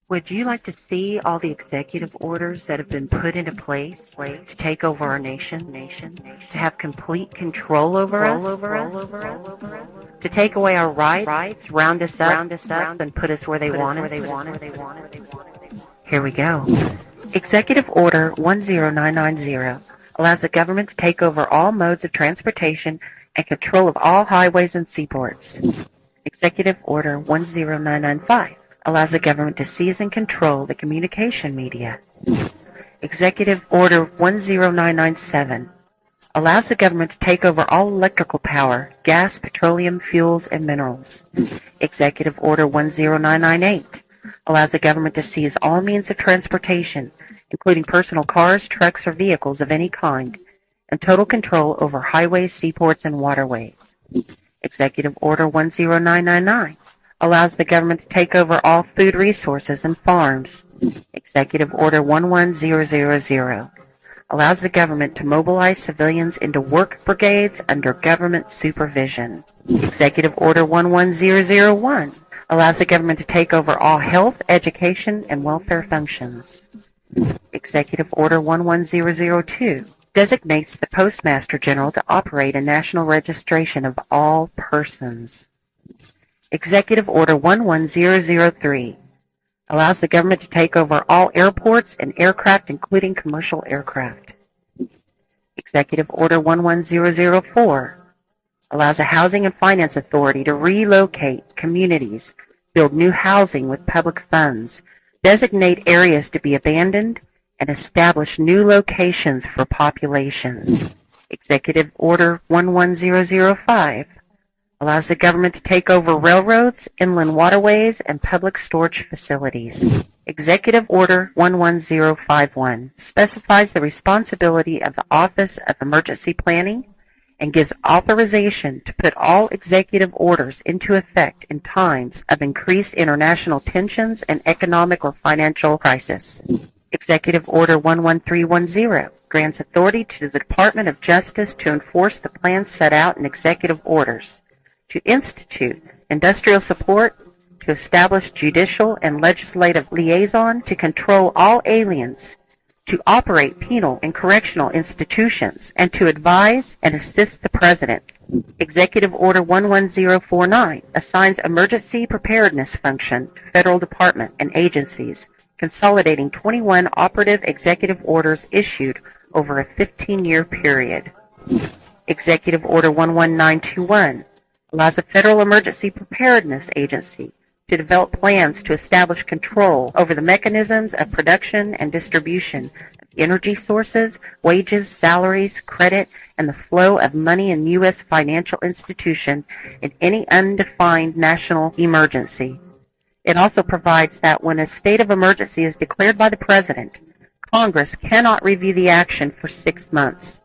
Would you like to see all the executive orders that have been put into place to take over our nation, to have complete control over us, to take away our rights, round us up, and put us where they want us? Here we go. Executive Order 10990 allows the government to take over all modes of transportation and control of all highways and seaports. Executive Order 10995 allows the government to seize and control the communication media. Executive Order 10997 allows the government to take over all electrical power, gas, petroleum, fuels, and minerals. Executive Order 10998 allows the government to seize all means of transportation, including personal cars, trucks, or vehicles of any kind, and total control over highways, seaports, and waterways. Executive Order 10999 allows the government to take over all food resources and farms. Executive Order 11000 allows the government to mobilize civilians into work brigades under government supervision. Executive Order 11001 allows the government to take over all health, education, and welfare functions. Executive Order 11002 designates the Postmaster General to operate a national registration of all persons. Executive Order 11003 allows the government to take over all airports and aircraft, including commercial aircraft. Executive Order 11004 allows the Housing and Finance Authority to relocate communities, build new housing with public funds, designate areas to be abandoned, and establish new locations for populations. Executive Order 11005 allows the government to take over railroads, inland waterways, and public storage facilities. Executive Order 11051 specifies the responsibility of the Office of Emergency Planning and gives authorization to put all executive orders into effect in times of increased international tensions and economic or financial crisis. Executive Order 11310 grants authority to the Department of Justice to enforce the plans set out in executive orders, to institute industrial support, to establish judicial and legislative liaison, to control all aliens, to operate penal and correctional institutions, and to advise and assist the President. Executive Order 11049 assigns emergency preparedness function to federal departments and agencies, consolidating 21 operative executive orders issued over a 15-year period. Executive Order 11921 allows the Federal Emergency Preparedness Agency to develop plans to establish control over the mechanisms of production and distribution of energy sources, wages, salaries, credit, and the flow of money in U.S. financial institution in any undefined national emergency. It also provides that when a state of emergency is declared by the President, Congress cannot review the action for 6 months.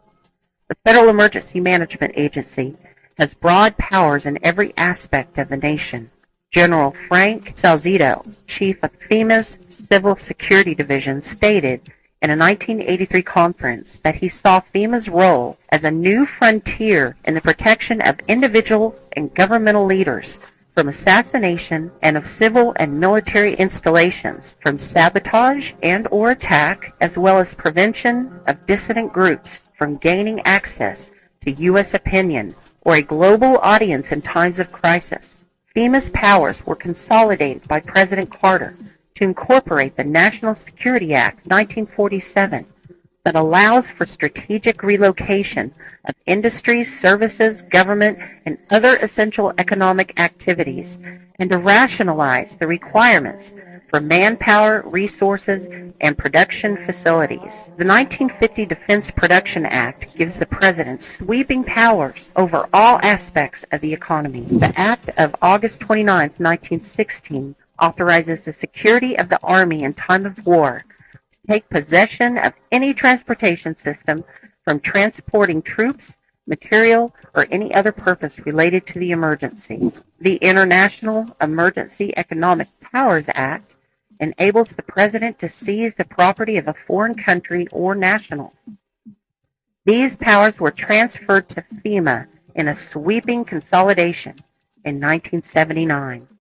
The Federal Emergency Management Agency has broad powers in every aspect of the nation. General Frank Salzito, chief of FEMA's Civil Security Division, stated in a 1983 conference that he saw FEMA's role as a new frontier in the protection of individual and governmental leaders from assassination and of civil and military installations, from sabotage and or attack, as well as prevention of dissident groups from gaining access to U.S. opinion or a global audience in times of crisis. FEMA's powers were consolidated by President Carter to incorporate the National Security Act 1947 that allows for strategic relocation of industries, services, government, and other essential economic activities, and to rationalize the requirements for manpower, resources, and production facilities. The 1950 Defense Production Act gives the President sweeping powers over all aspects of the economy. The Act of August 29, 1916, authorizes the security of the Army in time of war to take possession of any transportation system from transporting troops, material, or any other purpose related to the emergency. The International Emergency Economic Powers Act enables the President to seize the property of a foreign country or national. These powers were transferred to FEMA in a sweeping consolidation in 1979.